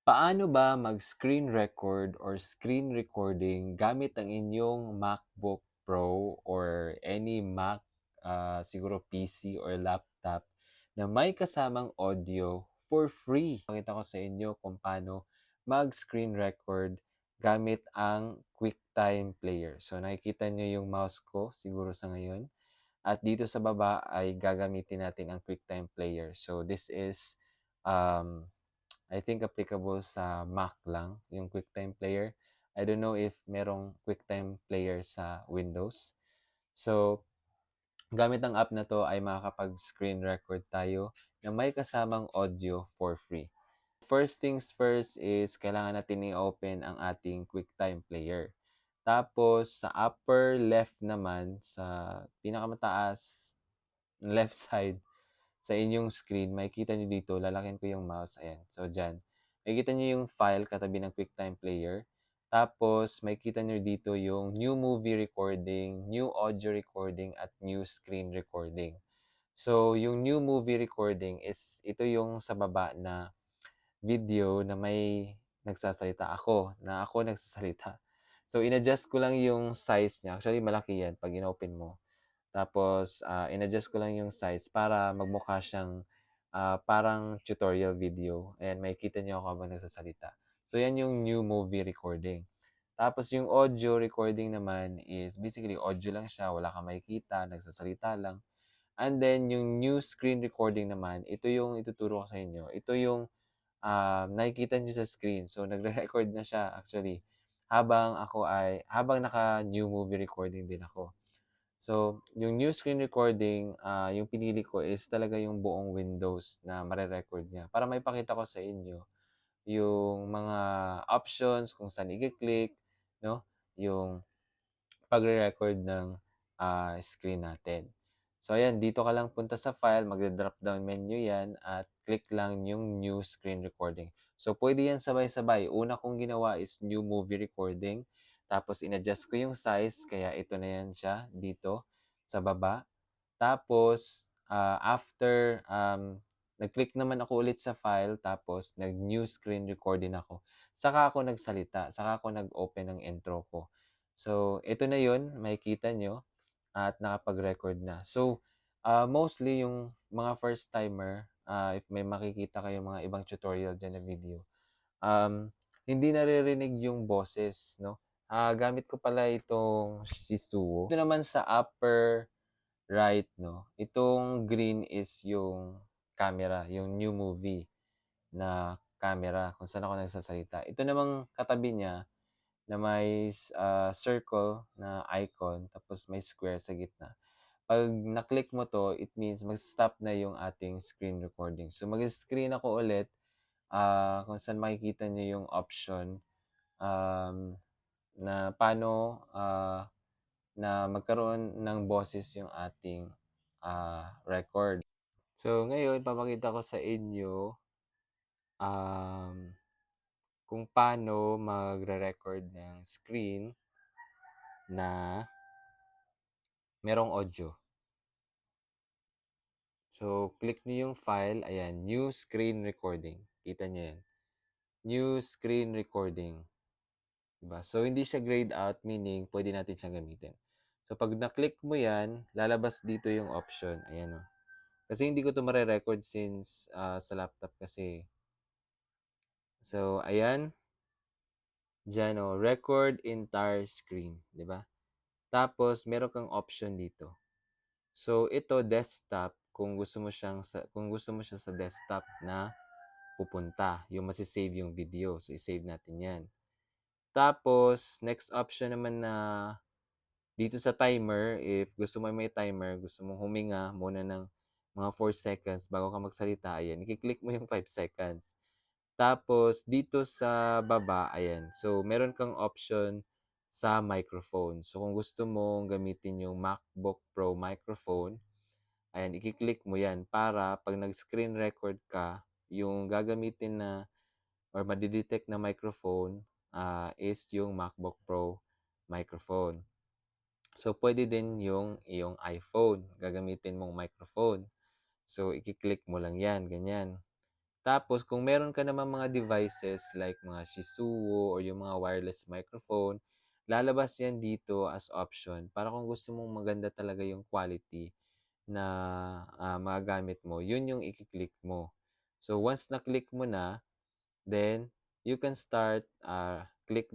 Paano ba mag-screen record or screen recording gamit ang inyong MacBook Pro or any Mac, siguro PC or laptop na may kasamang audio for free? Pakita ko sa inyo kung paano mag-screen record gamit ang QuickTime Player. So nakikita nyo yung mouse ko siguro sa ngayon. At dito sa baba ay gagamitin natin ang QuickTime Player. So this is I think applicable sa Mac lang, yung QuickTime Player. I don't know if merong QuickTime Player sa Windows. So, gamit ang app na to ay makakapag-screen record tayo na may kasamang audio for free. First things first is kailangan natin i-open ang ating QuickTime Player. Tapos, sa upper left naman, sa pinakamataas left side, sa inyong screen, makikita nyo dito, lalakin ko yung mouse, ayan. So, dyan. Makikita nyo yung file katabi ng QuickTime Player. Tapos, makikita nyo dito yung new movie recording, new audio recording, at new screen recording. So, yung new movie recording is, ito yung sa baba na video na may nagsasalita. Ako nagsasalita. So, in-adjust ko lang yung size niya. Actually, malaki yan pag in-open mo. Tapos, in-adjust ko lang yung size para magmukha siyang parang tutorial video. Ayan, makikita niyo ako habang nagsasalita. So, yan yung new movie recording. Tapos, yung audio recording naman is basically audio lang siya. Wala kang makikita, nagsasalita lang. And then, yung new screen recording naman, ito yung ituturo ko sa inyo. Ito yung nakikita niyo sa screen. So, nagre-record na siya actually habang naka-new movie recording din ako. So, yung new screen recording, yung pinili ko is talaga yung buong Windows na mare-record niya. Para maipakita ko sa inyo yung mga options kung saan i-click, no? Yung pagre-record ng screen natin. So, ayan, dito ka lang punta sa file, magda-drop down menu yan at click lang yung new screen recording. So, pwede yan sabay-sabay. Una kong ginawa is new movie recording. Tapos, in-adjust ko yung size, kaya ito na yan siya dito sa baba. Tapos, after, nag-click naman ako ulit sa file, tapos nag-new screen recording ako. Saka ako nagsalita, saka ako nag-open ng intro ko. So, ito na yun, makikita nyo at nakapag-record na. So, mostly yung mga first timer, if may makikita kayo mga ibang tutorial dyan na video, hindi naririnig yung boses, no? Gamit ko pala itong Shisuo. Ito naman sa upper right, no? Itong green is yung camera, yung new movie na camera kung saan ako nagsasalita. Ito namang katabi niya na may circle na icon tapos may square sa gitna. Pag na-click mo to, it means mag-stop na yung ating screen recording. So mag-screen ako ulit kung saan makikita nyo yung option um, na paano na magkaroon ng boses yung ating record. So ngayon, papakita ko sa inyo um, kung paano magre-record ng screen na merong audio. So, click niyo yung file. Ayan, new screen recording. Kita niyo yan. New screen recording. Diba? So, hindi siya grayed out, meaning pwede natin siyang gamitin. So, pag na-click mo yan, lalabas dito yung option. Ayan o. Kasi hindi ko to mare-record since sa laptop kasi. So, ayan. Diyan o, record entire screen. Diba? Tapos, meron kang option dito. So, ito desktop kung gusto mo siya sa desktop na pupunta, yung masi-save yung video. So, i-save natin 'yan. Tapos, next option naman na dito sa timer, if gusto mo may timer, gusto mong huminga muna ng mga 4 seconds bago ka magsalita, ayan, i-click mo yung 5 seconds. Tapos, dito sa baba, ayan. So, meron kang option sa microphone. So, kung gusto mong gamitin yung MacBook Pro microphone, ayan, i-click mo yan para pag nag-screen record ka, yung gagamitin na or madidetect na microphone is yung MacBook Pro microphone. So, pwede din yung iyong iPhone, gagamitin mong microphone. So, i-click mo lang yan, ganyan. Tapos kung meron ka naman mga devices like mga Shisuo or yung mga wireless microphone, lalabas yan dito as option para kung gusto mong maganda talaga yung quality na magagamit mo, yun yung i-click mo. So once na-click mo na, then you can start click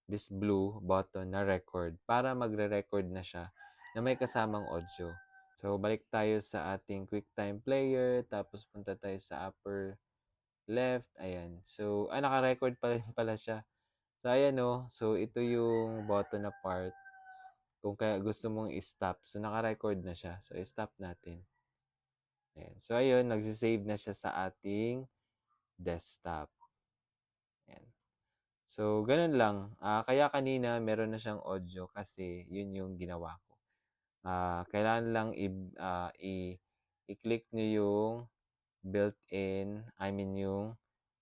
this blue button na record para magre-record na siya na may kasamang audio. So, balik tayo sa ating QuickTime player, tapos punta tayo sa upper left, ayan. So, naka-record pa rin pala siya. So, ayan o. So, ito yung button na part. Kung kaya gusto mong i-stop. So, naka-record na siya. So, i-stop natin. Ayan. So, ayun, nagsisave na siya sa ating desktop. Ayan. So, ganun lang. Kaya kanina, meron na siyang audio kasi yun yung ginawa ko. Kailangan lang i-click nyo yung built-in, yung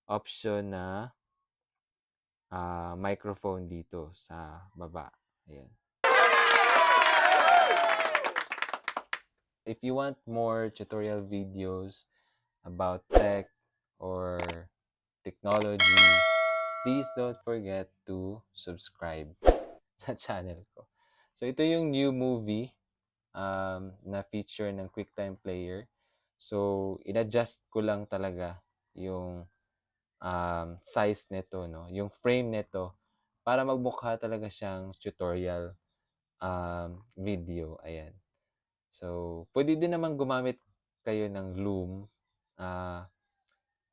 option na microphone dito sa baba. Ayan. If you want more tutorial videos about tech or technology, please don't forget to subscribe sa channel ko. So, ito yung new movie na feature ng QuickTime Player. So, in-adjust ko lang talaga yung size nito, no? Yung frame nito para magmukha talaga siyang tutorial video. Ayan. So, pwede din naman gumamit kayo ng Loom.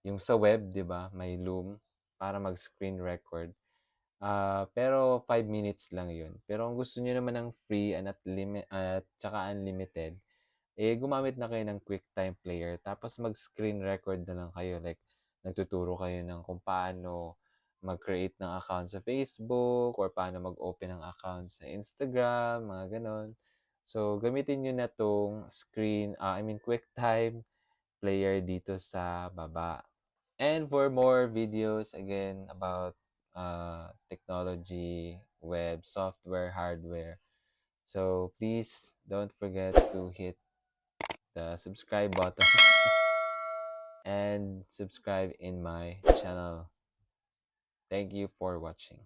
Yung sa web, di ba? May Loom para mag-screen record. Pero 5 minutes lang yun. Pero kung gusto niyo naman ng free at saka unlimited, gumamit na kayo ng QuickTime Player. Tapos mag-screen record na lang kayo. Like, nagtuturo kayo ng kung paano mag-create ng account sa Facebook or paano mag-open ng account sa Instagram, mga ganon. So, gamitin nyo na tong QuickTime Player dito sa baba. And for more videos, again, about technology, web, software, hardware, so please don't forget to hit the subscribe button and subscribe in my channel. Thank you for watching.